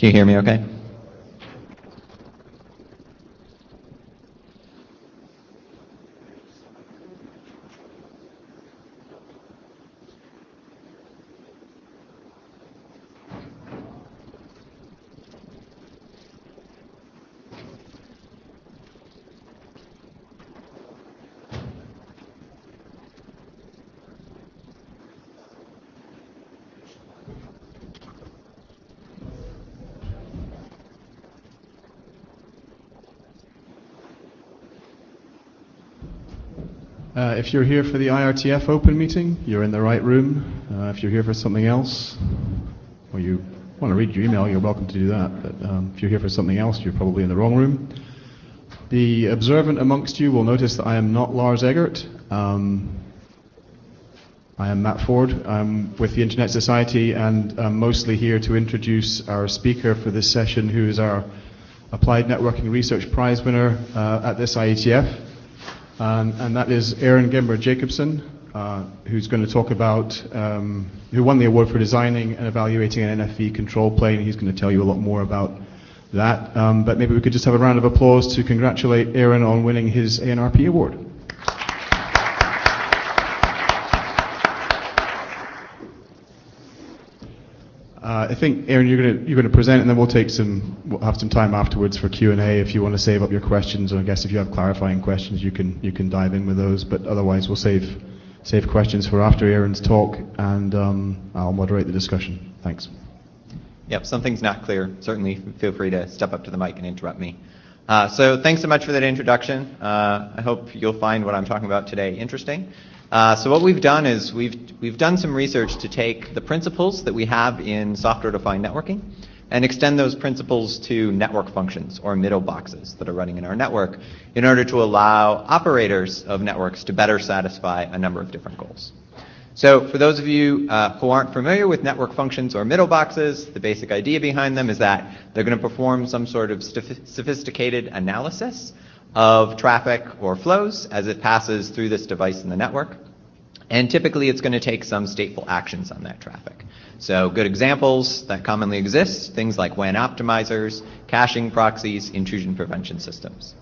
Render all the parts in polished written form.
Can you hear me okay? If you're here for the IRTF open meeting, you're in the right room. If you're here for something else, or you want to read your email, you're welcome to do that. But if you're here for something else, you're probably in the wrong room. The observant amongst you will notice that I am not Lars Eggert. I am Matt Ford. I'm with the Internet Society, and I'm mostly here to introduce our speaker for this session, who is our Applied Networking Research Prize winner at this IETF. And that is Aaron Gimber Jacobson, who's going to talk about, who won the award for designing and evaluating an NFV control plane. He's going to tell you a lot more about that. But maybe we could just have a round of applause to congratulate Aaron on winning his ANRP award. I think, Aaron, you're going to present, and then we'll have some time afterwards for Q&A if you want to save up your questions, or I guess if you have clarifying questions, you can dive in with those. But otherwise, we'll save questions for after Aaron's talk, and I'll moderate the discussion. Thanks. Yep, something's not clear. Certainly, feel free to step up to the mic and interrupt me. So thanks so much for that introduction. I hope you'll find what I'm talking about today interesting. So what we've done is we've done some research to take the principles that we have in software-defined networking and extend those principles to network functions or middle boxes that are running in our network in order to allow operators of networks to better satisfy a number of different goals. So for those of you who aren't familiar with network functions or middle boxes, the basic idea behind them is that they're going to perform some sort of sophisticated analysis of traffic or flows as it passes through this device in the network. And typically it's going to take some stateful actions on that traffic. So good examples that commonly exist, things like WAN optimizers, caching proxies, intrusion prevention systems.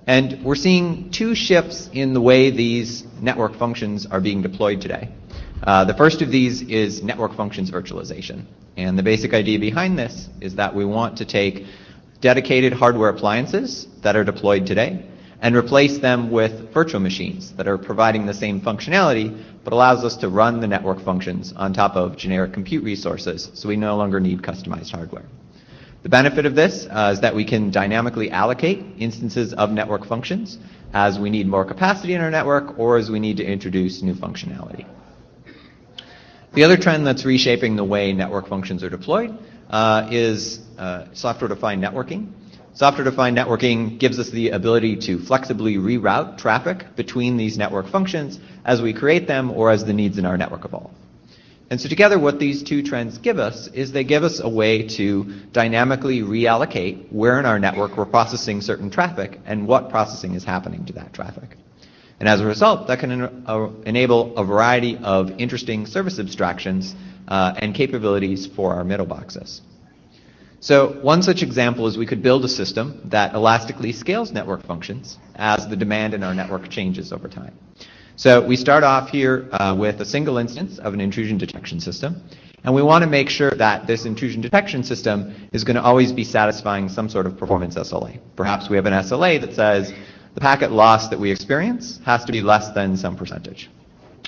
And we're seeing two shifts in the way these network functions are being deployed today. The first of these is network functions virtualization. And the basic idea behind this is that we want to take dedicated hardware appliances that are deployed today and replace them with virtual machines that are providing the same functionality but allows us to run the network functions on top of generic compute resources, so we no longer need customized hardware. The benefit of this is that we can dynamically allocate instances of network functions as we need more capacity in our network or as we need to introduce new functionality. The other trend that's reshaping the way network functions are deployed is software-defined networking. Software-defined networking gives us the ability to flexibly reroute traffic between these network functions as we create them or as the needs in our network evolve. And so together what these two trends give us is they give us a way to dynamically reallocate where in our network we're processing certain traffic and what processing is happening to that traffic. And as a result, that can enable a variety of interesting service abstractions and capabilities for our middle boxes. So one such example is we could build a system that elastically scales network functions as the demand in our network changes over time. So we start off here with a single instance of an intrusion detection system, and we want to make sure that this intrusion detection system is going to always be satisfying some sort of performance SLA. Perhaps we have an SLA that says the packet loss that we experience has to be less than some percentage.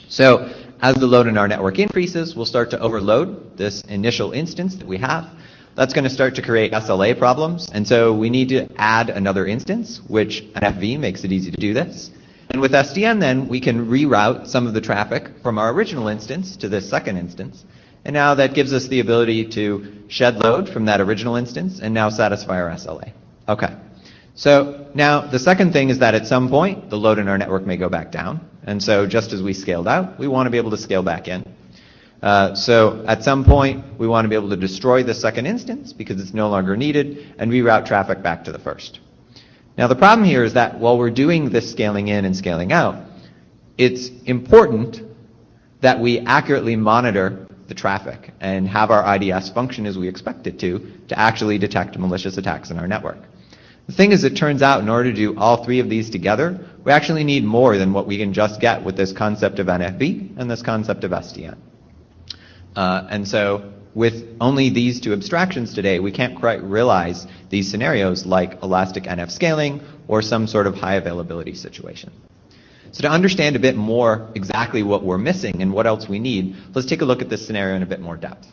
So as the load in our network increases, we'll start to overload this initial instance that we have. That's going to start to create SLA problems, and so we need to add another instance, which NFV makes it easy to do this. And with SDN then, we can reroute some of the traffic from our original instance to this second instance. And now that gives us the ability to shed load from that original instance and now satisfy our SLA. Okay. So now the second thing is that at some point, the load in our network may go back down. And so just as we scaled out, we want to be able to scale back in. So at some point, we want to be able to destroy the second instance because it's no longer needed and reroute traffic back to the first. Now the problem here is that while we're doing this scaling in and scaling out, it's important that we accurately monitor the traffic and have our IDS function as we expect it to actually detect malicious attacks in our network. The thing is, it turns out in order to do all three of these together, we actually need more than what we can just get with this concept of NFV and this concept of SDN. And so with only these two abstractions today, we can't quite realize these scenarios like elastic NF scaling or some sort of high availability situation. So to understand a bit more exactly what we're missing and what else we need, let's take a look at this scenario in a bit more depth.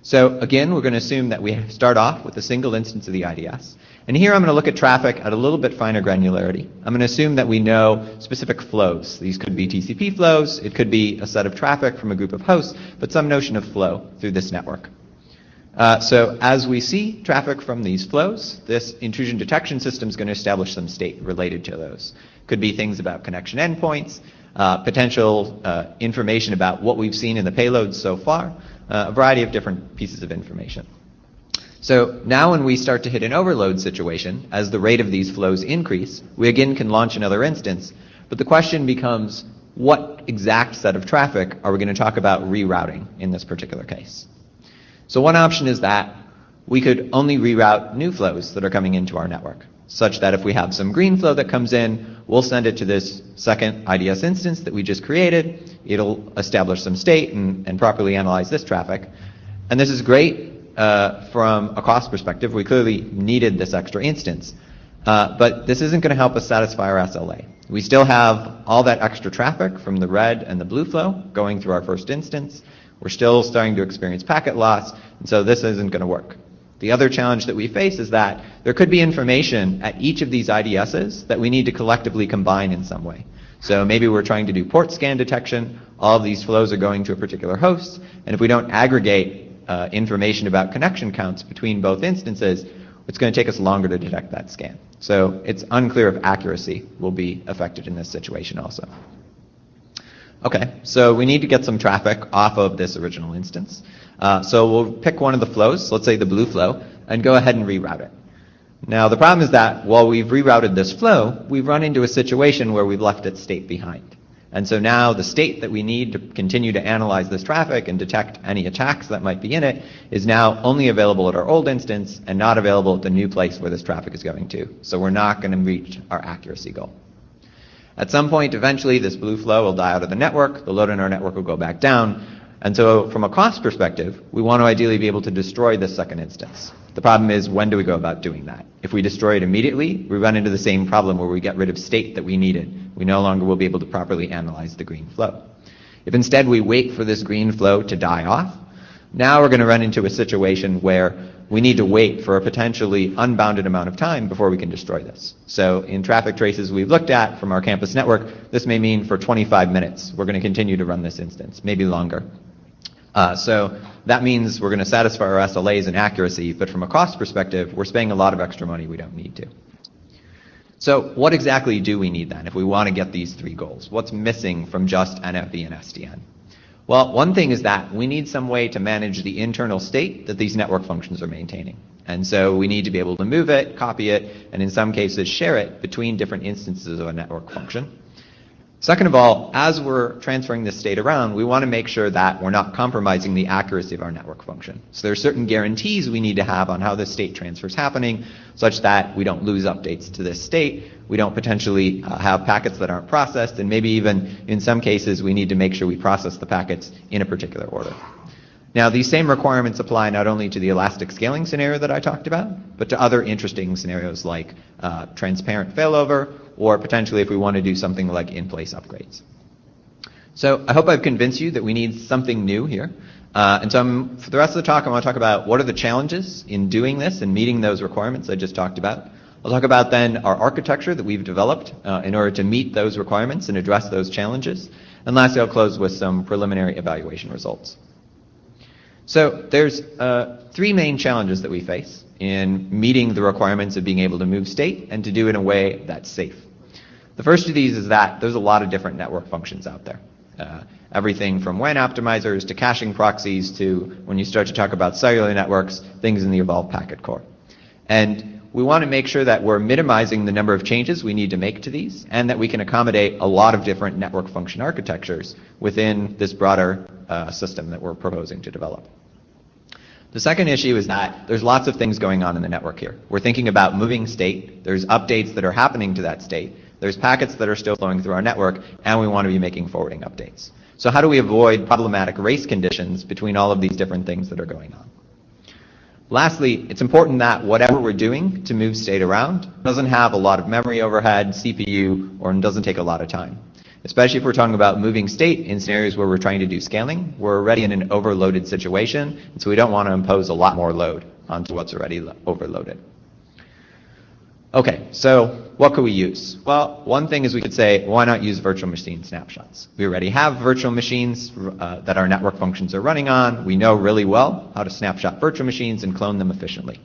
So again, we're going to assume that we start off with a single instance of the IDS. And here I'm going to look at traffic at a little bit finer granularity. I'm going to assume that we know specific flows. These could be TCP flows, it could be a set of traffic from a group of hosts, but some notion of flow through this network. So as we see traffic from these flows, this intrusion detection system is going to establish some state related to those. Could be things about connection endpoints, potential information about what we've seen in the payloads so far, a variety of different pieces of information. So now when we start to hit an overload situation, as the rate of these flows increase, we again can launch another instance. But the question becomes, what exact set of traffic are we going to talk about rerouting in this particular case? So one option is that we could only reroute new flows that are coming into our network, such that if we have some green flow that comes in, we'll send it to this second IDS instance that we just created. It'll establish some state and properly analyze this traffic. And this is great from a cost perspective. We clearly needed this extra instance. But this isn't going to help us satisfy our SLA. We still have all that extra traffic from the red and the blue flow going through our first instance. We're still starting to experience packet loss, and so this isn't going to work. The other challenge that we face is that there could be information at each of these IDSs that we need to collectively combine in some way. So maybe we're trying to do port scan detection, all of these flows are going to a particular host, and if we don't aggregate information about connection counts between both instances, it's going to take us longer to detect that scan. So it's unclear if accuracy will be affected in this situation also. Okay, so we need to get some traffic off of this original instance. So we'll pick one of the flows, let's say the blue flow, and go ahead and reroute it. Now the problem is that while we've rerouted this flow, we've run into a situation where we've left its state behind. And so now the state that we need to continue to analyze this traffic and detect any attacks that might be in it is now only available at our old instance and not available at the new place where this traffic is going to. So we're not going to reach our accuracy goal. At some point, eventually, this blue flow will die out of the network, the load in our network will go back down, and so from a cost perspective, we want to ideally be able to destroy this second instance. The problem is, when do we go about doing that? If we destroy it immediately, we run into the same problem where we get rid of state that we needed. We no longer will be able to properly analyze the green flow. If instead we wait for this green flow to die off, now we're going to run into a situation where we need to wait for a potentially unbounded amount of time before we can destroy this. So in traffic traces we've looked at from our campus network, this may mean for 25 minutes we're going to continue to run this instance, maybe longer. So that means we're going to satisfy our SLAs and accuracy, but from a cost perspective, we're spending a lot of extra money we don't need to. So what exactly do we need then if we want to get these three goals? What's missing from just NFV and SDN? Well, one thing is that we need some way to manage the internal state that these network functions are maintaining. And so we need to be able to move it, copy it, and in some cases share it between different instances of a network function. Second of all, as we're transferring this state around, we want to make sure that we're not compromising the accuracy of our network function. So there are certain guarantees we need to have on how this state transfer is happening, such that we don't lose updates to this state, we don't potentially have packets that aren't processed, and maybe even in some cases we need to make sure we process the packets in a particular order. Now, these same requirements apply not only to the elastic scaling scenario that I talked about, but to other interesting scenarios like transparent failover, or potentially if we want to do something like in-place upgrades. So I hope I've convinced you that we need something new here. And so for the rest of the talk, I want to talk about what are the challenges in doing this and meeting those requirements I just talked about. I'll talk about then our architecture that we've developed in order to meet those requirements and address those challenges. And lastly, I'll close with some preliminary evaluation results. So there's three main challenges that we face in meeting the requirements of being able to move state and to do it in a way that's safe. The first of these is that there's a lot of different network functions out there. Everything from WAN optimizers to caching proxies to, when you start to talk about cellular networks, things in the evolved packet core. And we want to make sure that we're minimizing the number of changes we need to make to these, and that we can accommodate a lot of different network function architectures within this broader system that we're proposing to develop. The second issue is that there's lots of things going on in the network here. We're thinking about moving state, there's updates that are happening to that state, there's packets that are still flowing through our network, and we want to be making forwarding updates. So how do we avoid problematic race conditions between all of these different things that are going on? Lastly, it's important that whatever we're doing to move state around doesn't have a lot of memory overhead, CPU, or doesn't take a lot of time. Especially if we're talking about moving state in scenarios where we're trying to do scaling, we're already in an overloaded situation, and so we don't want to impose a lot more load onto what's already overloaded. Okay, so what could we use? Well, one thing is we could say, why not use virtual machine snapshots? We already have virtual machines that our network functions are running on. We know really well how to snapshot virtual machines and clone them efficiently.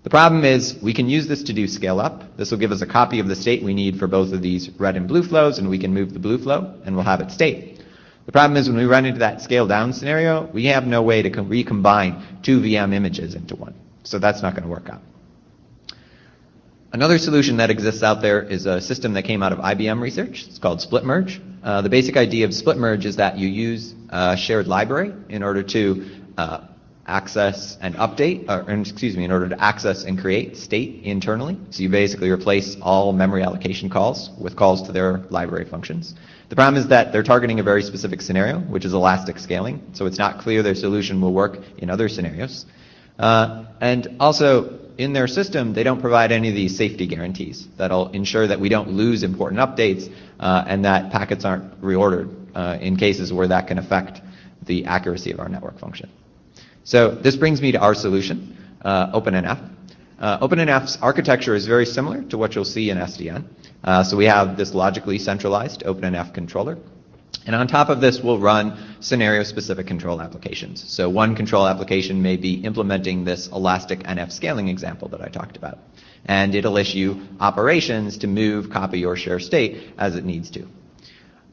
The problem is we can use this to do scale up. This will give us a copy of the state we need for both of these red and blue flows, and we can move the blue flow and we'll have its state. The problem is when we run into that scale down scenario, we have no way to recombine two VM images into one. So that's not going to work out. Another solution that exists out there is a system that came out of IBM research. It's called split merge. The basic idea of split merge is that you use a shared library in order to access and update, in order to access and create state internally. So you basically replace all memory allocation calls with calls to their library functions. The problem is that they're targeting a very specific scenario, which is elastic scaling. So it's not clear their solution will work in other scenarios. And also, in their system, they don't provide any of these safety guarantees that'll ensure that we don't lose important updates and that packets aren't reordered in cases where that can affect the accuracy of our network function. So this brings me to our solution, OpenNF. OpenNF's architecture is very similar to what you'll see in SDN. So we have this logically centralized OpenNF controller. And on top of this, we'll run scenario-specific control applications. So one control application may be implementing this elastic NF scaling example that I talked about. And it'll issue operations to move, copy, or share state as it needs to.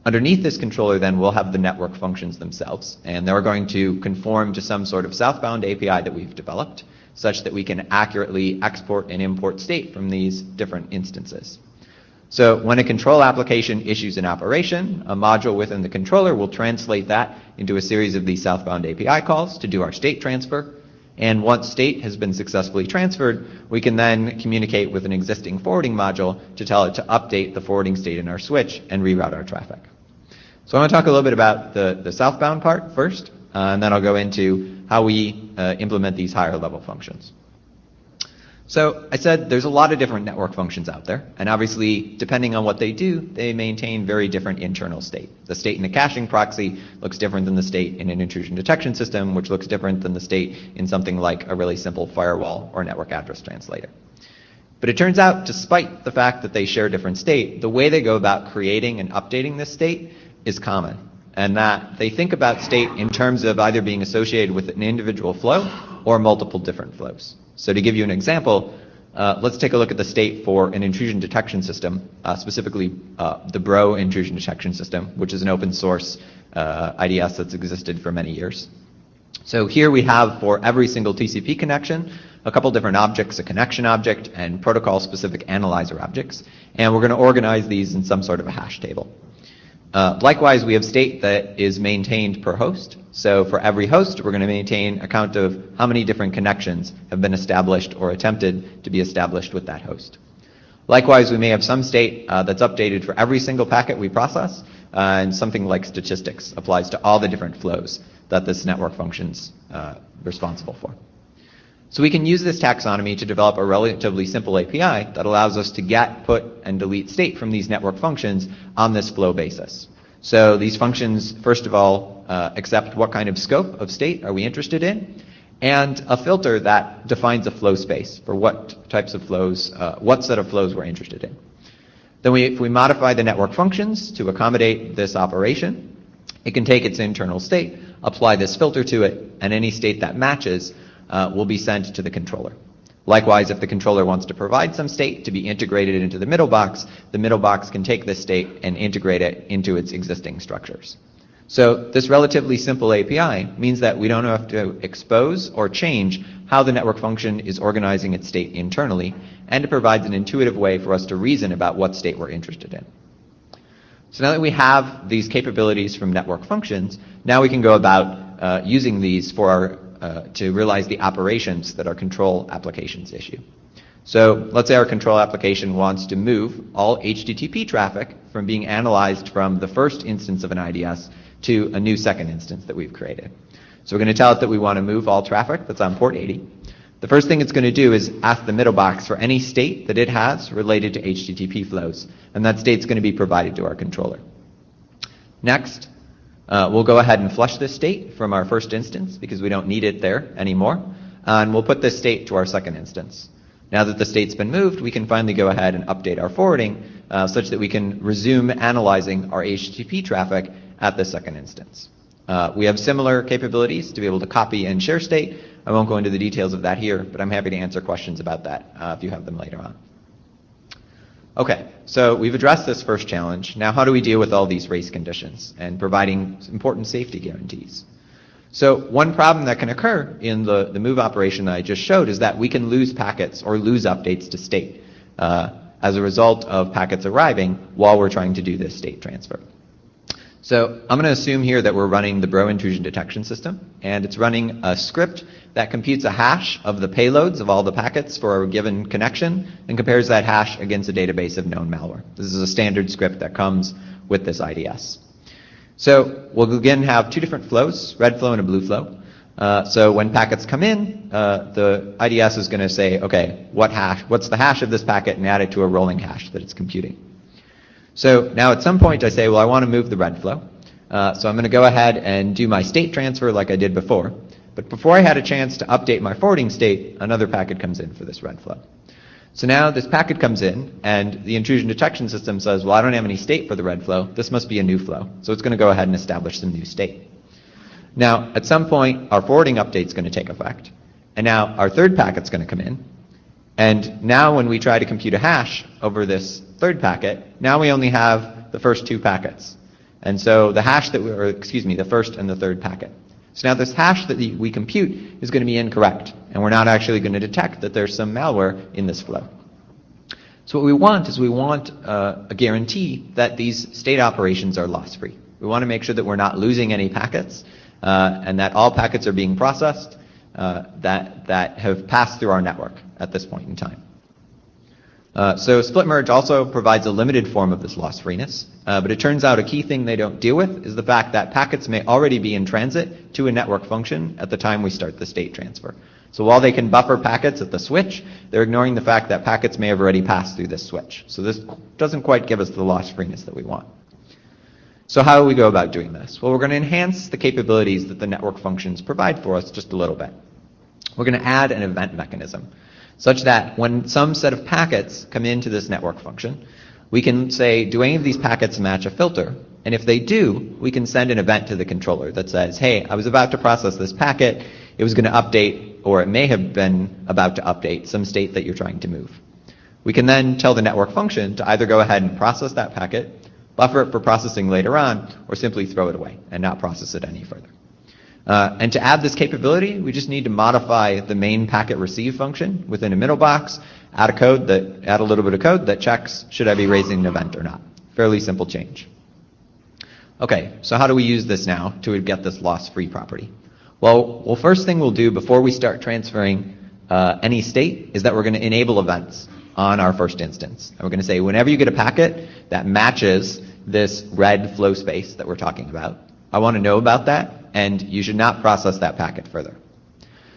Underneath this controller, then, we'll have the network functions themselves. And they're going to conform to some sort of southbound API that we've developed, such that we can accurately export and import state from these different instances. So when a control application issues an operation, a module within the controller will translate that into a series of these southbound API calls to do our state transfer. And once state has been successfully transferred, we can then communicate with an existing forwarding module to tell it to update the forwarding state in our switch and reroute our traffic. So I want to talk a little bit about the southbound part first, and then I'll go into how we implement these higher level functions. So I said there's a lot of different network functions out there, and obviously, depending on what they do, they maintain very different internal state. The state in a caching proxy looks different than the state in an intrusion detection system, which looks different than the state in something like a really simple firewall or network address translator. But it turns out, despite the fact that they share different state, the way they go about creating and updating this state is common, and that they think about state in terms of either being associated with an individual flow or multiple different flows. So to give you an example, let's take a look at the state for an intrusion detection system, specifically the Bro intrusion detection system, which is an open source IDS that's existed for many years. So here we have for every single TCP connection a couple different objects, a connection object and protocol-specific analyzer objects, and we're going to organize these in some sort of a hash table. Likewise, we have state that is maintained per host. So for every host, we're going to maintain a count of how many different connections have been established or attempted to be established with that host. Likewise, we may have some state that's updated for every single packet we process, and something like statistics applies to all the different flows that this network function's responsible for. So we can use this taxonomy to develop a relatively simple API that allows us to get, put, and delete state from these network functions on this flow basis. So these functions, first of all, accept what kind of scope of state are we interested in, and a filter that defines a flow space for what types of flows, what set of flows we're interested in. Then if we modify the network functions to accommodate this operation, it can take its internal state, apply this filter to it, and any state that matches will be sent to the controller. Likewise, if the controller wants to provide some state to be integrated into the middle box, the middle box can take this state and integrate it into its existing structures. So this relatively simple API means that we don't have to expose or change how the network function is organizing its state internally, and it provides an intuitive way for us to reason about what state we're interested in. So now that we have these capabilities from network functions, now we can go about using these for our to realize the operations that our control applications issue. So let's say our control application wants to move all HTTP traffic from being analyzed from the first instance of an IDS to a new second instance that we've created. So we're going to tell it that we want to move all traffic that's on port 80. The first thing it's going to do is ask the middle box for any state that it has related to HTTP flows, and that state's going to be provided to our controller. Next, we'll go ahead and flush this state from our first instance because we don't need it there anymore, and we'll put this state to our second instance. Now that the state's been moved, we can finally go ahead and update our forwarding such that we can resume analyzing our HTTP traffic at the second instance. We have similar capabilities to be able to copy and share state. I won't go into the details of that here, but I'm happy to answer questions about that if you have them later on. Okay, so we've addressed this first challenge. Now how do we deal with all these race conditions and providing important safety guarantees? So one problem that can occur in the move operation that I just showed is that we can lose packets or lose updates to state as a result of packets arriving while we're trying to do this state transfer. So I'm going to assume here that we're running the Bro intrusion detection system, and it's running a script that computes a hash of the payloads of all the packets for a given connection and compares that hash against a database of known malware. This is a standard script that comes with this IDS. So we'll again have two different flows, red flow and a blue flow. So when packets come in, the IDS is going to say, okay, what's the hash of this packet, and add it to a rolling hash that it's computing. So now at some point I say, well, I want to move the red flow. So I'm going to go ahead and do my state transfer like I did before. But before I had a chance to update my forwarding state, another packet comes in for this red flow. So now this packet comes in, and the intrusion detection system says, well, I don't have any state for the red flow. This must be a new flow. So it's going to go ahead and establish some new state. Now, at some point, our forwarding update is going to take effect. And now our third packet's going to come in. And now when we try to compute a hash over this third packet, now we only have the first two packets. And so the hash the first and the third packet. So now this hash that we compute is going to be incorrect, and we're not actually going to detect that there's some malware in this flow. So what we want is a guarantee that these state operations are loss-free. We want to make sure that we're not losing any packets, and that all packets are being processed that have passed through our network at this point in time. So split merge also provides a limited form of this loss-freeness, but it turns out a key thing they don't deal with is the fact that packets may already be in transit to a network function at the time we start the state transfer. So while they can buffer packets at the switch, they're ignoring the fact that packets may have already passed through this switch. So this doesn't quite give us the loss-freeness that we want. So how do we go about doing this? Well, we're going to enhance the capabilities that the network functions provide for us just a little bit. We're going to add an event mechanism, such that when some set of packets come into this network function, we can say, do any of these packets match a filter? And if they do, we can send an event to the controller that says, hey, I was about to process this packet, it was going to update, or it may have been about to update some state that you're trying to move. We can then tell the network function to either go ahead and process that packet, buffer it for processing later on, or simply throw it away and not process it any further. And to add this capability, we just need to modify the main packet receive function within a middle box, add a little bit of code that checks, should I be raising an event or not? Fairly simple change. Okay, so how do we use this now to get this loss-free property? Well, first thing we'll do before we start transferring any state is that we're going to enable events on our first instance. And we're going to say whenever you get a packet that matches this red flow space that we're talking about, I want to know about that, and you should not process that packet further.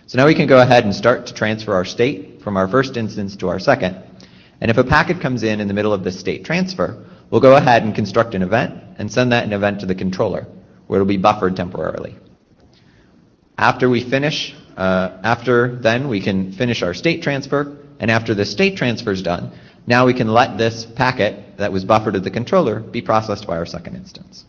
So now we can go ahead and start to transfer our state from our first instance to our second. And if a packet comes in the middle of this state transfer, we'll go ahead and construct an event and send that an event to the controller, where it'll be buffered temporarily. After then we can finish our state transfer, and after the state transfer is done, now we can let this packet that was buffered at the controller be processed by our second instance.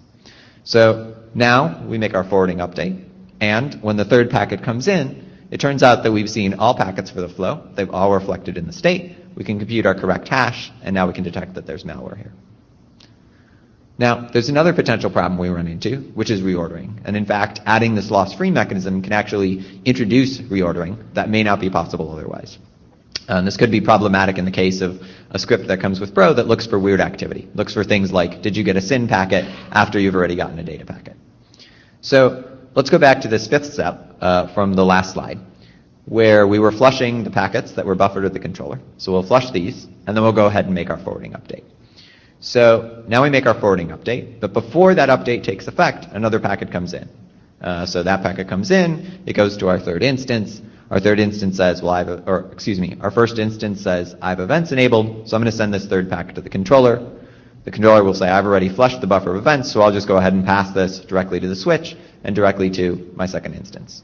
So now we make our forwarding update, and when the third packet comes in, it turns out that we've seen all packets for the flow. They've all reflected in the state. We can compute our correct hash, and now we can detect that there's malware here. Now, there's another potential problem we run into, which is reordering. And in fact, adding this loss-free mechanism can actually introduce reordering that may not be possible otherwise. This could be problematic in the case of a script that comes with Bro that looks for weird activity, looks for things like, did you get a SYN packet after you've already gotten a data packet? So let's go back to this fifth step from the last slide, where we were flushing the packets that were buffered at the controller. So we'll flush these, and then we'll go ahead and make our forwarding update. So now we make our forwarding update, but before that update takes effect, another packet comes in. So that packet comes in, it goes to our third instance. Our third instance says, our first instance says, I have events enabled, so I'm going to send this third packet to the controller. The controller will say, I've already flushed the buffer of events, so I'll just go ahead and pass this directly to the switch and directly to my second instance.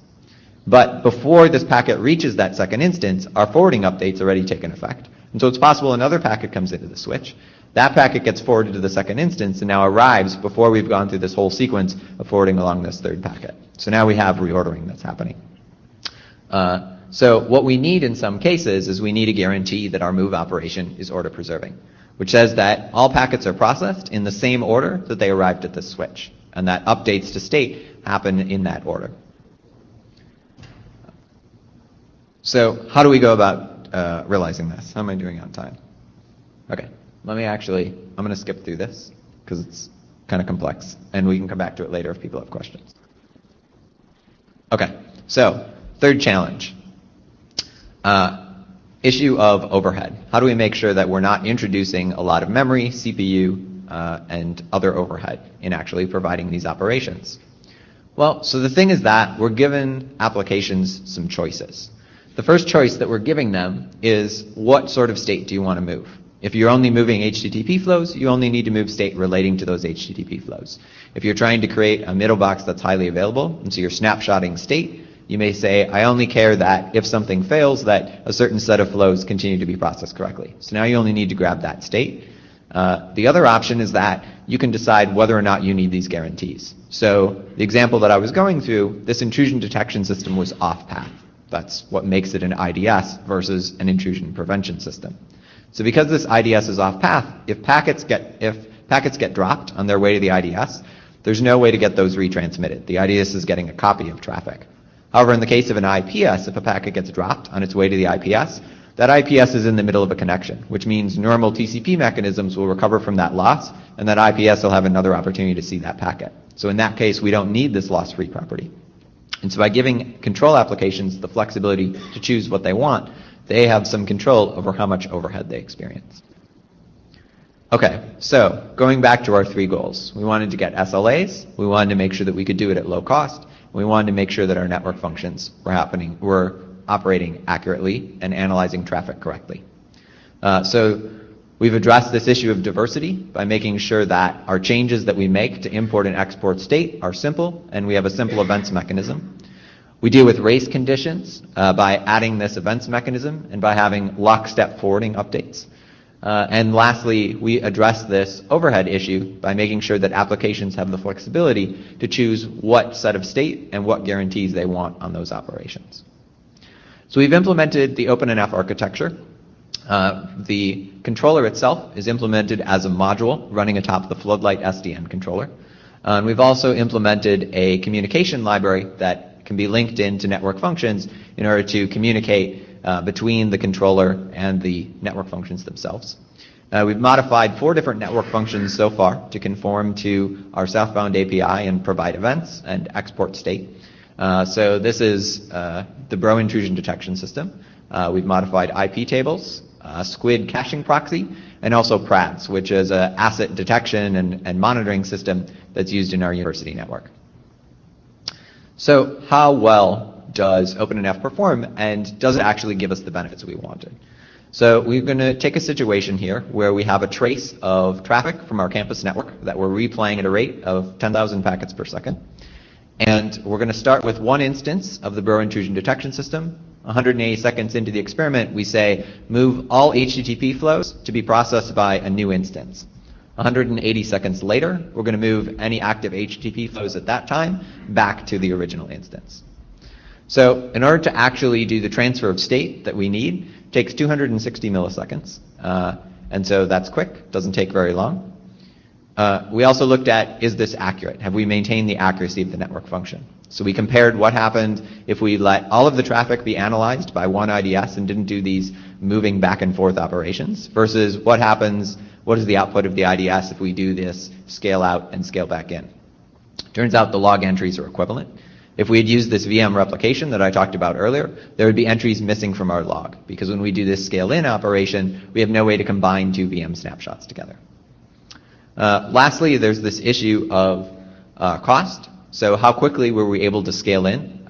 But before this packet reaches that second instance, our forwarding update's already taken effect. And so it's possible another packet comes into the switch. That packet gets forwarded to the second instance and now arrives before we've gone through this whole sequence of forwarding along this third packet. So now we have reordering that's happening. So what we need in some cases is we need a guarantee that our move operation is order preserving, which says that all packets are processed in the same order that they arrived at the switch, and that updates to state happen in that order. So how do we go about realizing this? How am I doing on time? Okay, I'm going to skip through this because it's kind of complex, and we can come back to it later if people have questions. Okay, so third challenge. Issue of overhead. How do we make sure that we're not introducing a lot of memory, CPU, and other overhead in actually providing these operations? Well, so the thing is that we're giving applications some choices. The first choice that we're giving them is what sort of state do you want to move? If you're only moving HTTP flows, you only need to move state relating to those HTTP flows. If you're trying to create a middle box that's highly available, and so you're snapshotting state, you may say, I only care that if something fails, that a certain set of flows continue to be processed correctly. So now you only need to grab that state. The other option is that you can decide whether or not you need these guarantees. So the example that I was going through, this intrusion detection system was off path. That's what makes it an IDS versus an intrusion prevention system. So because this IDS is off path, if packets get dropped on their way to the IDS, there's no way to get those retransmitted. The IDS is getting a copy of traffic. However, in the case of an IPS, if a packet gets dropped on its way to the IPS, that IPS is in the middle of a connection, which means normal TCP mechanisms will recover from that loss, and that IPS will have another opportunity to see that packet. So in that case, we don't need this loss-free property. And so by giving control applications the flexibility to choose what they want, they have some control over how much overhead they experience. Okay, so going back to our three goals. We wanted to get SLAs, we wanted to make sure that we could do it at low cost, we wanted to make sure that our network functions were operating accurately and analyzing traffic correctly. So we've addressed this issue of diversity by making sure that our changes that we make to import and export state are simple, and we have a simple events mechanism. We deal with race conditions by adding this events mechanism and by having lockstep forwarding updates. And lastly, we address this overhead issue by making sure that applications have the flexibility to choose what set of state and what guarantees they want on those operations. So we've implemented the OpenNF architecture. The controller itself is implemented as a module running atop the Floodlight SDN controller. And we've also implemented a communication library that can be linked into network functions in order to communicate between the controller and the network functions themselves. We've modified 4 different network functions so far to conform to our southbound API and provide events and export state. So this is the Bro intrusion detection system. We've modified IP tables, Squid caching proxy, and also PRADS, which is an asset detection and monitoring system that's used in our university network. So how well does OpenNF perform, and does it actually give us the benefits we wanted? So we're going to take a situation here where we have a trace of traffic from our campus network that we're replaying at a rate of 10,000 packets per second. And we're going to start with one instance of the Bro intrusion detection system. 180 seconds into the experiment, we say, move all HTTP flows to be processed by a new instance. 180 seconds later, we're going to move any active HTTP flows at that time back to the original instance. So in order to actually do the transfer of state that we need, it takes 260 milliseconds. And so that's quick, doesn't take very long. We also looked at, is this accurate? Have we maintained the accuracy of the network function? So we compared what happened if we let all of the traffic be analyzed by one IDS and didn't do these moving back and forth operations versus what is the output of the IDS if we do this scale out and scale back in. Turns out the log entries are equivalent. If we had used this VM replication that I talked about earlier, there would be entries missing from our log because when we do this scale in operation, we have no way to combine 2 VM snapshots together. Lastly, there's this issue of cost. So how quickly were we able to scale in?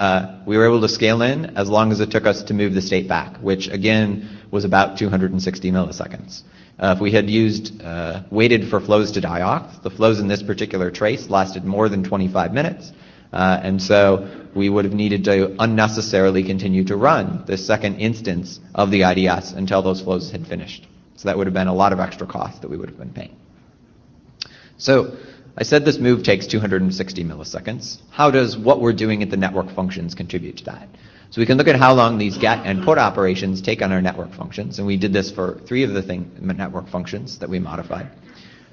We were able to scale in as long as it took us to move the state back, which again was about 260 milliseconds. If we had waited for flows to die off, the flows in this particular trace lasted more than 25 minutes. And so we would have needed to unnecessarily continue to run the second instance of the IDS until those flows had finished. So that would have been a lot of extra cost that we would have been paying. So I said this move takes 260 milliseconds. How does what we're doing at the network functions contribute to that? So we can look at how long these get and put operations take on our network functions, and we did this for 3 of the network functions that we modified.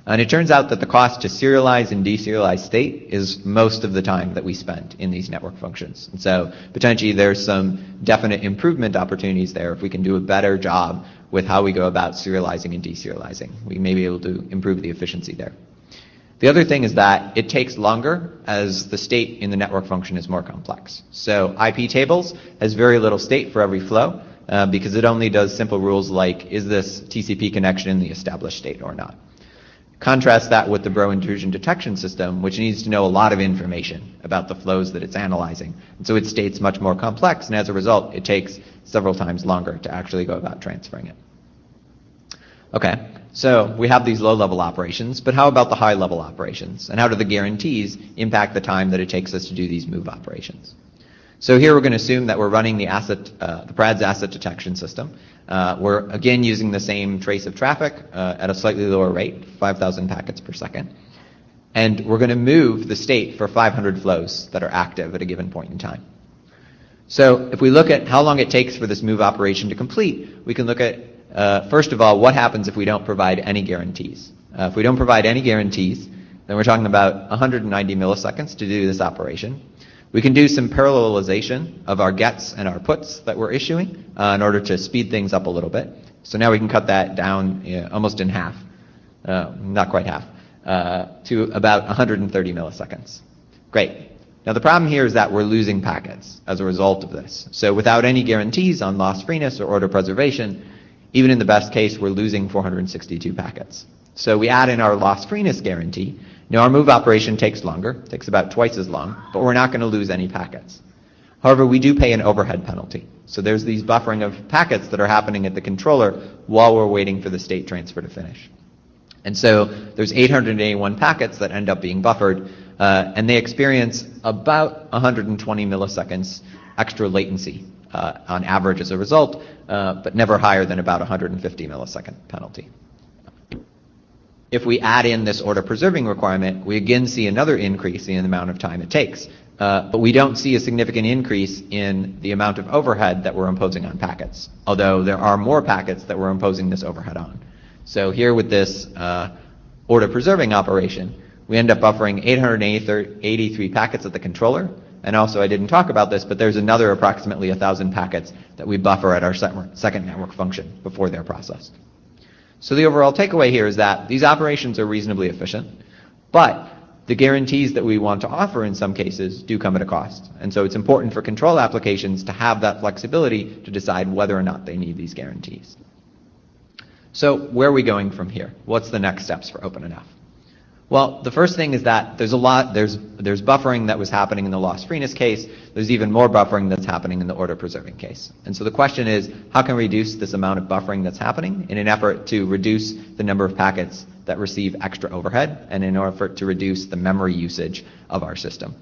And it turns out that the cost to serialize and deserialize state is most of the time that we spend in these network functions. And so potentially there's some definite improvement opportunities there if we can do a better job with how we go about serializing and deserializing. We may be able to improve the efficiency there. The other thing is that it takes longer as the state in the network function is more complex. So IP tables has very little state for every flow because it only does simple rules like, is this TCP connection in the established state or not? Contrast that with the Bro intrusion detection system, which needs to know a lot of information about the flows that it's analyzing. And so its state's much more complex, and as a result, it takes several times longer to actually go about transferring it. Okay, so we have these low-level operations, but how about the high-level operations? And how do the guarantees impact the time that it takes us to do these move operations? So here we're going to assume that we're running the PRADS asset detection system. We're again using the same trace of traffic at a slightly lower rate, 5,000 packets per second. And we're going to move the state for 500 flows that are active at a given point in time. So if we look at how long it takes for this move operation to complete, we can look at, first of all, what happens if we don't provide any guarantees. If we don't provide any guarantees, then we're talking about 190 milliseconds to do this operation. We can do some parallelization of our gets and our puts that we're issuing in order to speed things up a little bit. So now we can cut that down almost in half, not quite half, to about 130 milliseconds. Great. Now the problem here is that we're losing packets as a result of this. So without any guarantees on loss freeness or order preservation, even in the best case, we're losing 462 packets. So we add in our loss freeness guarantee. Now our move operation takes longer, takes about twice as long, but we're not going to lose any packets. However, we do pay an overhead penalty. So there's these buffering of packets that are happening at the controller while we're waiting for the state transfer to finish. And so there's 881 packets that end up being buffered, and they experience about 120 milliseconds extra latency on average as a result, but never higher than about 150 millisecond penalty. If we add in this order preserving requirement, we again see another increase in the amount of time it takes. But we don't see a significant increase in the amount of overhead that we're imposing on packets, although there are more packets that we're imposing this overhead on. So here with this order preserving operation, we end up buffering 883 packets at the controller. And also I didn't talk about this, but there's another approximately 1,000 packets that we buffer at our second network function before they're processed. So the overall takeaway here is that these operations are reasonably efficient, but the guarantees that we want to offer in some cases do come at a cost. And so it's important for control applications to have that flexibility to decide whether or not they need these guarantees. So where are we going from here? What's the next steps for OpenNF? Well, the first thing is that there's buffering that was happening in the loss freeness case. There's even more buffering that's happening in the order preserving case. And so the question is, how can we reduce this amount of buffering that's happening in an effort to reduce the number of packets that receive extra overhead and in order to reduce the memory usage of our system?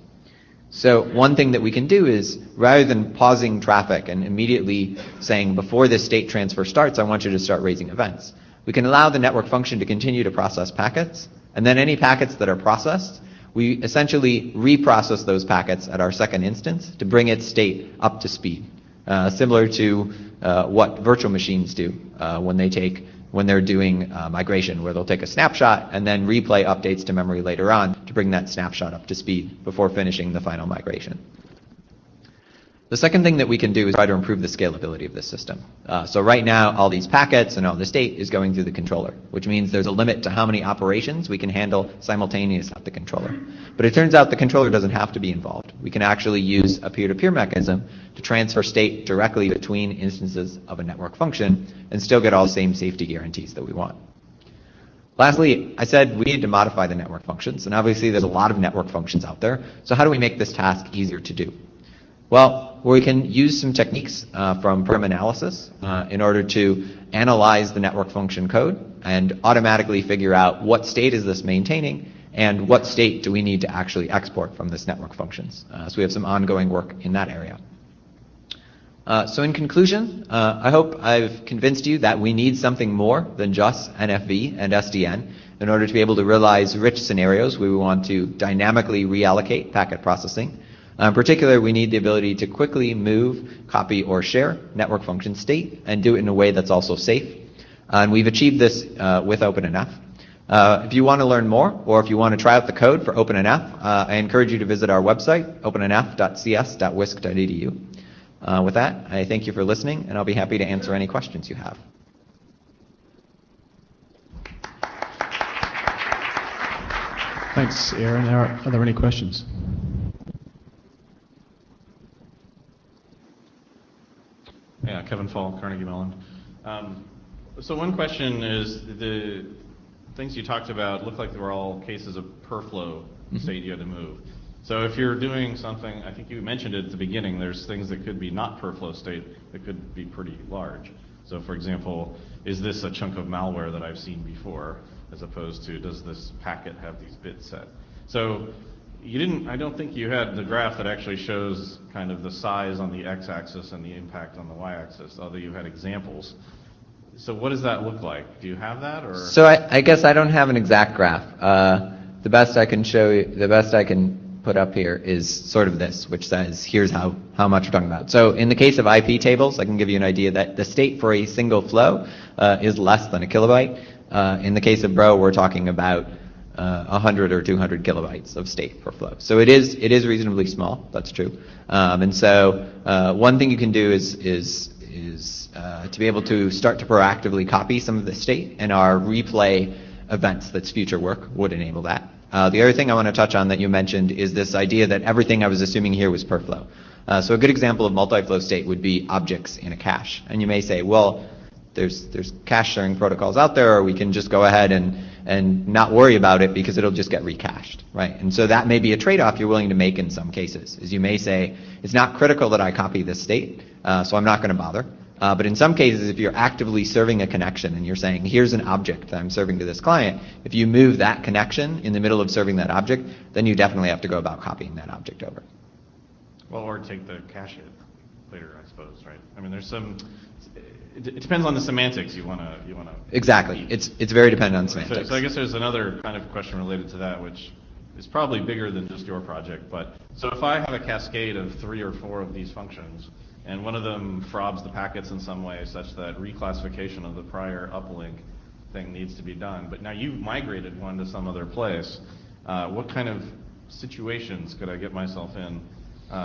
So one thing that we can do is, rather than pausing traffic and immediately saying, before this state transfer starts, I want you to start raising events, we can allow the network function to continue to process packets, and then any packets that are processed, we essentially reprocess those packets at our second instance to bring its state up to speed, similar to what virtual machines do when they're doing migration, where they'll take a snapshot and then replay updates to memory later on to bring that snapshot up to speed before finishing the final migration. The second thing that we can do is try to improve the scalability of this system. So right now, all these packets and all the state is going through the controller, which means there's a limit to how many operations we can handle simultaneously at the controller. But it turns out the controller doesn't have to be involved. We can actually use a peer-to-peer mechanism to transfer state directly between instances of a network function and still get all the same safety guarantees that we want. Lastly, I said we need to modify the network functions, and obviously there's a lot of network functions out there. So how do we make this task easier to do? Well, we can use some techniques from program analysis in order to analyze the network function code and automatically figure out what state is this maintaining and what state do we need to actually export from this network functions. So we have some ongoing work in that area. So in conclusion, I hope I've convinced you that we need something more than just NFV and SDN in order to be able to realize rich scenarios where we want to dynamically reallocate packet processing. In particular, we need the ability to quickly move, copy, or share network function state and do it in a way that's also safe. And we've achieved this with OpenNF. If you want to learn more, or if you want to try out the code for OpenNF, I encourage you to visit our website, opennf.cs.wisc.edu. With that, I thank you for listening, and I'll be happy to answer any questions you have. Thanks, Aaron. Are there any questions? Yeah, Kevin Fall, Carnegie Mellon. So one question is, the things you talked about look like they were all cases of per flow state you had to move. So if you're doing something, I think you mentioned it at the beginning, there's things that could be not per flow state that could be pretty large. So for example, is this a chunk of malware that I've seen before, as opposed to does this packet have these bits set? So I don't think you had the graph that actually shows kind of the size on the x-axis and the impact on the y-axis, although you had examples. So what does that look like? Do you have that, or? So I guess I don't have an exact graph. The best I can show you, the best I can put up here is sort of this, which says here's how much we're talking about. So in the case of IP tables, I can give you an idea that the state for a single flow is less than a kilobyte. In the case of Bro, we're talking about 100 or 200 kilobytes of state per flow. So it is reasonably small. That's true. And so one thing you can do is to be able to start to proactively copy some of the state, and our replay events that's future work would enable that. The other thing I want to touch on that you mentioned is this idea that everything I was assuming here was per flow. So a good example of multi-flow state would be objects in a cache. And you may say, well, there's cache sharing protocols out there, or we can just go ahead and not worry about it because it'll just get recached, right? And so that may be a trade-off you're willing to make in some cases, is you may say, it's not critical that I copy this state, so I'm not going to bother. But in some cases, if you're actively serving a connection and you're saying, here's an object that I'm serving to this client, if you move that connection in the middle of serving that object, then you definitely have to go about copying that object over. Well, or take the cache hit later, I suppose, right? I mean, there's some. It depends on the semantics you want to. Exactly. It's very dependent on semantics. So I guess there's another kind of question related to that, which is probably bigger than just your project. But so if I have a cascade of 3 or 4 of these functions, and one of them frobs the packets in some way such that reclassification of the prior uplink thing needs to be done, but now you've migrated one to some other place, what kind of situations could I get myself in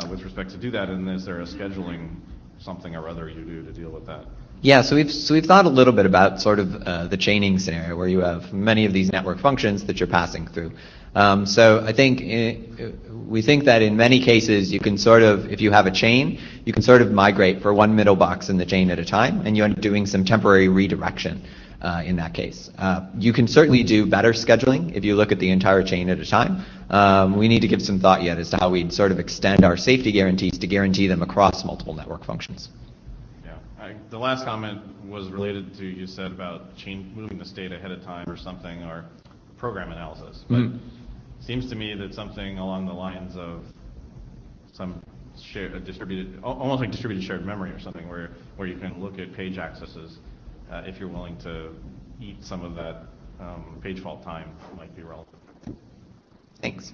with respect to do that, and is there a scheduling something or other you do to deal with that? Yeah, so we've thought a little bit about sort of the chaining scenario where you have many of these network functions that you're passing through. So I think we think that in many cases you can sort of, if you have a chain, you can sort of migrate for one middle box in the chain at a time, and you end up doing some temporary redirection in that case. You can certainly do better scheduling if you look at the entire chain at a time. We need to give some thought yet as to how we'd sort of extend our safety guarantees to guarantee them across multiple network functions. The last comment was related to, you said about moving the state ahead of time or something, or program analysis. But it seems to me that something along the lines of some distributed, almost like distributed shared memory or something, where you can look at page accesses if you're willing to eat some of that page fault time might be relevant. Thanks.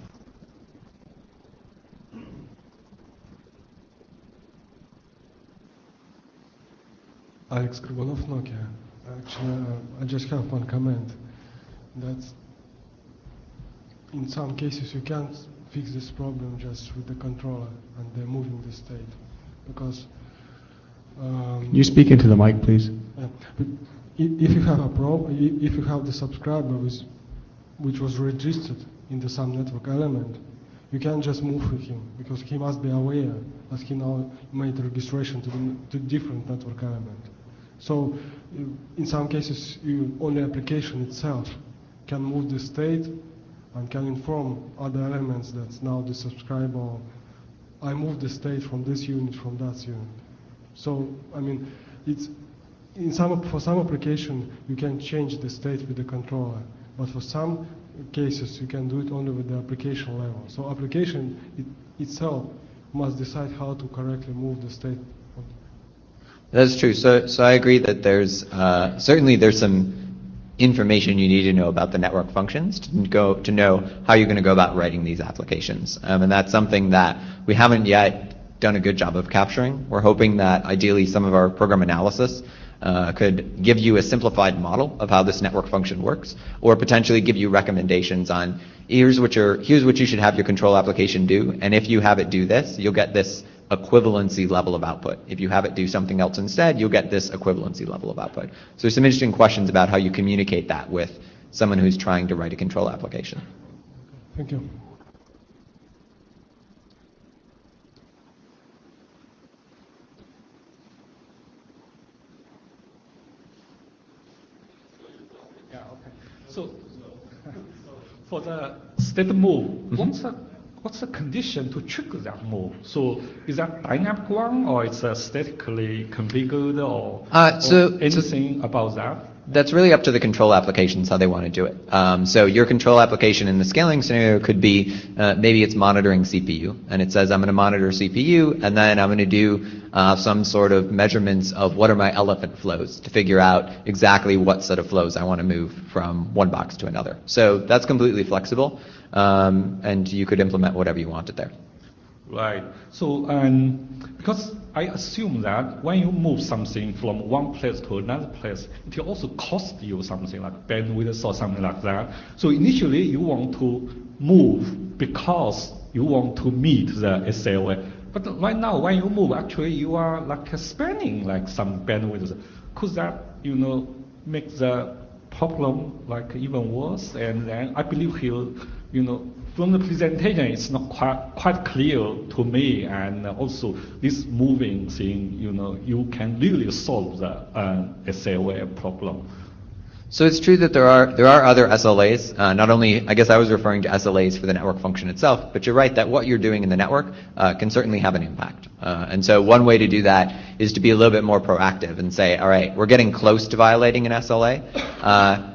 Alex Krugolov, Nokia. Actually, I just have one comment. That in some cases you can't fix this problem just with the controller and they're moving the state, because. Can you speak into the mic, please? If you have a problem, if you have the subscriber which was registered in the some network element, you can't just move with him because he must be aware that he now made the registration to different network element. So in some cases, only application itself can move the state and can inform other elements that now the subscriber, I moved the state from this unit, from that unit. So, I mean, for some application, you can change the state with the controller, but for some cases, you can do it only with the application level. So application itself must decide how to correctly move the state. That's true. So I agree that there's certainly there's some information you need to know about the network functions to know how you're going to go about writing these applications, and that's something that we haven't yet done a good job of capturing. We're hoping that ideally some of our program analysis could give you a simplified model of how this network function works, or potentially give you recommendations on here's what you should have your control application do, and if you have it do this, you'll get this equivalency level of output. If you have it do something else instead, you'll get this equivalency level of output. So there's some interesting questions about how you communicate that with someone who's trying to write a control application. Thank you. So, for the state move, what's the condition to trigger that move? So, is that dynamic one, or it's statically configured, or anything about that? That's really up to the control applications how they want to do it. So your control application in the scaling scenario could be maybe it's monitoring CPU, and it says I'm going to monitor CPU, and then I'm going to do some sort of measurements of what are my elephant flows to figure out exactly what set of flows I want to move from one box to another. So that's completely flexible, and you could implement whatever you wanted there. Right. So, because I assume that when you move something from one place to another place, it will also cost you something like bandwidth or something like that. So initially you want to move because you want to meet the SLA. But right now when you move, actually you are like spending like some bandwidth. Could that, make the problem like even worse? And then I believe he'll, from the presentation, it's not quite clear to me, and also this moving thing, you can really solve the SLA problem. So it's true that there are other SLAs. Not only, I guess I was referring to SLAs for the network function itself, but you're right that what you're doing in the network can certainly have an impact. And so one way to do that is to be a little bit more proactive and say, all right, we're getting close to violating an SLA,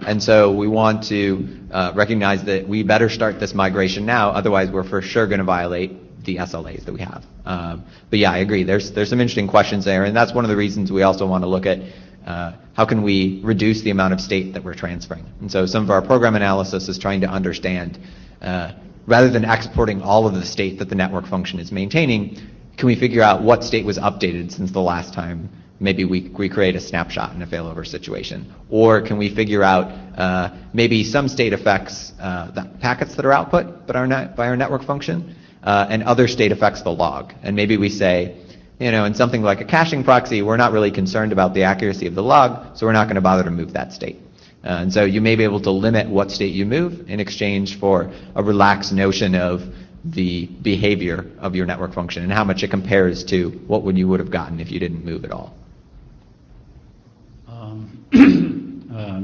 and so we want to recognize that we better start this migration now, otherwise we're for sure going to violate the SLAs that we have. But yeah, I agree. There's some interesting questions there, and that's one of the reasons we also want to look at how can we reduce the amount of state that we're transferring. And so some of our program analysis is trying to understand, rather than exporting all of the state that the network function is maintaining, can we figure out what state was updated since the last time maybe we create a snapshot in a failover situation? Or can we figure out maybe some state affects the packets that are output by our network function, and other state affects the log. And maybe we say, In something like a caching proxy, we're not really concerned about the accuracy of the log, so we're not going to bother to move that state. And so you may be able to limit what state you move in exchange for a relaxed notion of the behavior of your network function and how much it compares to what you would have gotten if you didn't move at all.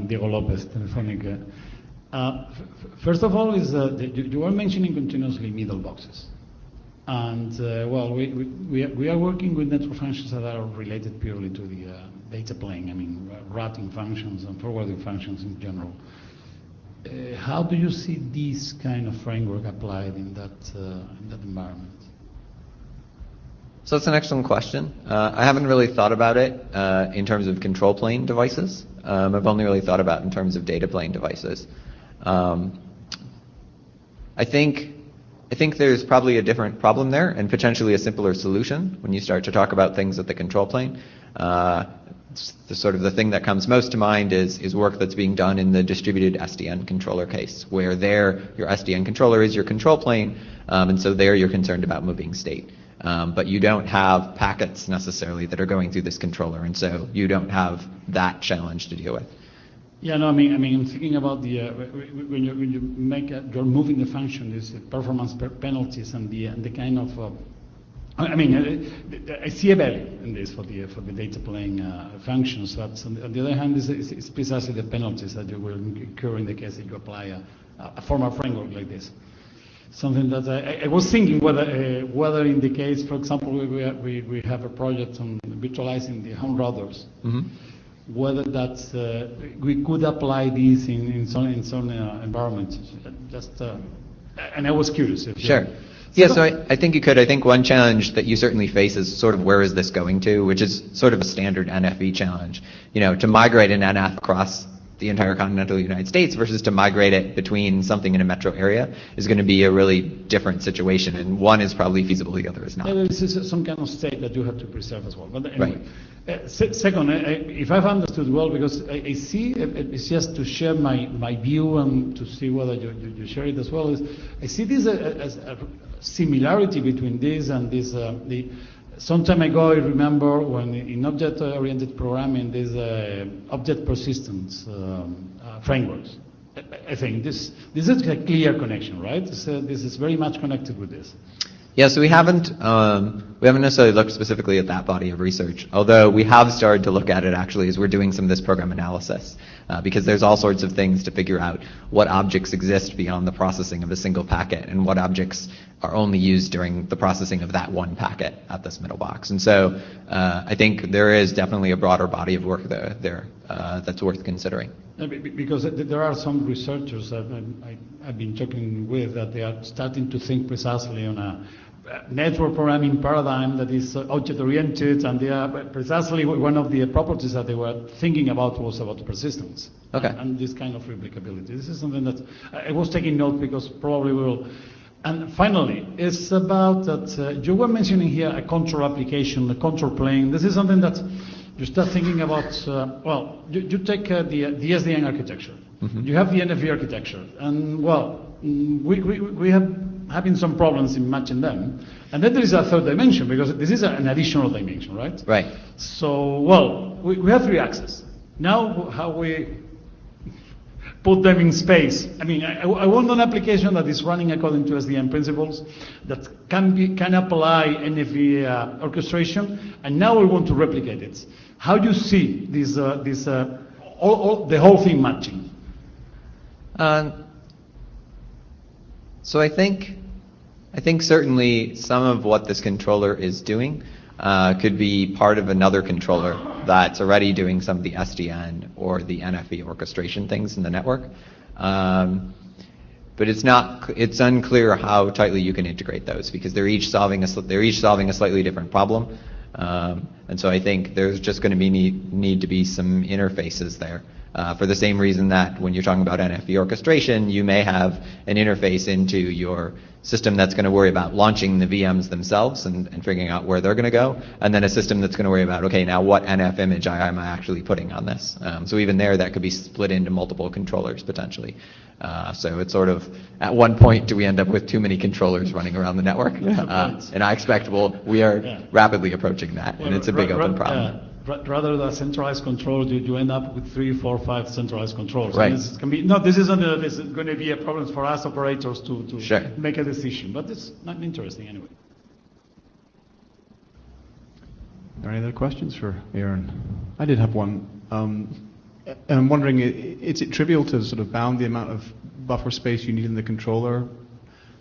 Diego Lopez, Telefónica. First of all, you were mentioning continuously middle boxes. And well, we are working with network functions that are related purely to the data plane. I mean, routing functions and forwarding functions in general. How do you see this kind of framework applied in that environment? So that's an excellent question. I haven't really thought about it in terms of control plane devices. I've only really thought about it in terms of data plane devices. I think there's probably a different problem there and potentially a simpler solution when you start to talk about things at the control plane. The thing that comes most to mind is work that's being done in the distributed SDN controller case, where there your SDN controller is your control plane, and so there you're concerned about moving state. But you don't have packets necessarily that are going through this controller, and so you don't have that challenge to deal with. Yeah, no, I mean, I'm thinking about the when you make you're moving the function, these performance penalties and the kind of. I see a value in this for the data plane functions. But on the other hand, it's precisely the penalties that you will incur in the case that you apply a formal framework like this. Something that I was thinking whether in the case, for example, we have a project on virtualizing the home routers. Mm-hmm. Whether that we could apply this in some environments. And I was curious. Sure. Yeah, so I think you could. I think one challenge that you certainly face is sort of where is this going to, which is sort of a standard NFV challenge. To migrate an NF across the entire continental United States versus to migrate it between something in a metro area is going to be a really different situation, and one is probably feasible, the other is not. Yeah, this is some kind of state that you have to preserve as well. But anyway, right. Second, if I've understood well, because I see, it's just to share my view and to see whether you share it as well, is I see this as a similarity between this and this. Some time ago, I remember when in object-oriented programming, there's object persistence frameworks. I think this is a clear connection, right? This is very much connected with this. Yeah, so we haven't necessarily looked specifically at that body of research, although we have started to look at it actually as we're doing some of this program analysis, because there's all sorts of things to figure out what objects exist beyond the processing of a single packet and what objects are only used during the processing of that one packet at this middle box. And so I think there is definitely a broader body of work there that's worth considering. Because there are some researchers that I've been talking with that they are starting to think precisely on a network programming paradigm that is object-oriented, and they are precisely one of the properties that they were thinking about was about persistence. Okay. And this kind of replicability. This is something that I was taking note because probably we will. And finally, it's about that you were mentioning here a control application, a control plane. This is something that you start thinking about. You take the SDN architecture. Mm-hmm. You have the NFV architecture, and we have having some problems in matching them. And then there is a third dimension, because this is an additional dimension, right? Right. So, we have three axes. Now, how we put them in space. I mean, I want an application that is running according to SDN principles, that can apply NFV orchestration, and now we want to replicate it. How do you see the whole thing matching? So I think certainly some of what this controller is doing could be part of another controller that's already doing some of the SDN or the NFV orchestration things in the network. But it's unclear how tightly you can integrate those, because they're each solving a slightly different problem. And so I think there's just going to need to be some interfaces there For the same reason that when you're talking about NFV orchestration, you may have an interface into your system that's going to worry about launching the VMs themselves and figuring out where they're going to go, and then a system that's going to worry about, okay, now what NF image am I actually putting on this? So even there, that could be split into multiple controllers potentially. So it's sort of, at one point, do we end up with too many controllers running around the network? And I expect we are rapidly approaching that, and it's a big open problem. Rather than centralized control, you end up with 3, 4, 5 centralized controls. Right. This is going to be a problem for us operators to Sure. make a decision. But it's not interesting anyway. Are there any other questions for Aaron? I did have one. And I'm wondering, is it trivial to sort of bound the amount of buffer space you need in the controller?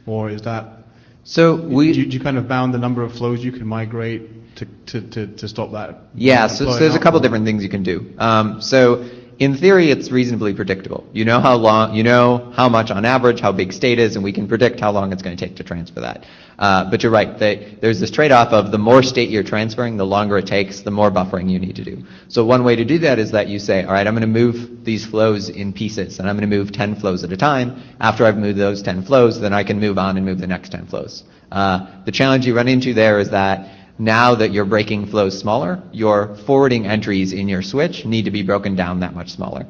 Or is that... So do you kind of bound the number of flows you can migrate to stop that? Yeah, so there's a couple different things you can do. So in theory, it's reasonably predictable. You know how much on average, how big state is, and we can predict how long it's going to take to transfer that. But you're right, there's this trade-off of the more state you're transferring, the longer it takes, the more buffering you need to do. So one way to do that is that you say, all right, I'm going to move these flows in pieces, and I'm going to move 10 flows at a time. After I've moved those 10 flows, then I can move on and move the next 10 flows. The challenge you run into there is that now that you're breaking flows smaller, your forwarding entries in your switch need to be broken down that much smaller,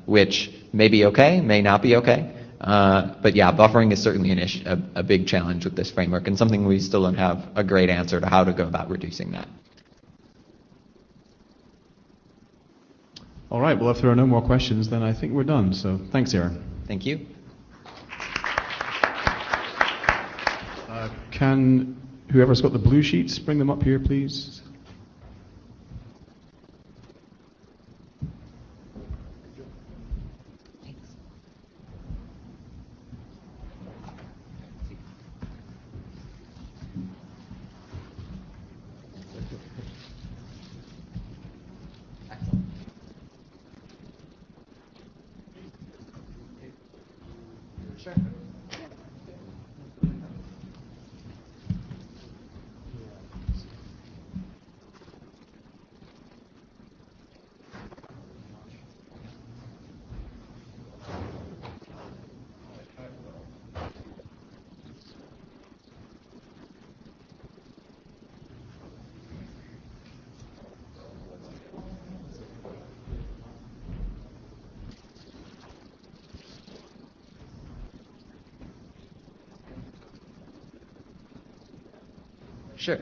which may be okay, may not be okay. But yeah, buffering is certainly a big challenge with this framework, and something we still don't have a great answer to how to go about reducing that. All right, well, if there are no more questions, then I think we're done. So thanks, Aaron. Thank you. Can whoever's got the blue sheets bring them up here, please? Sure.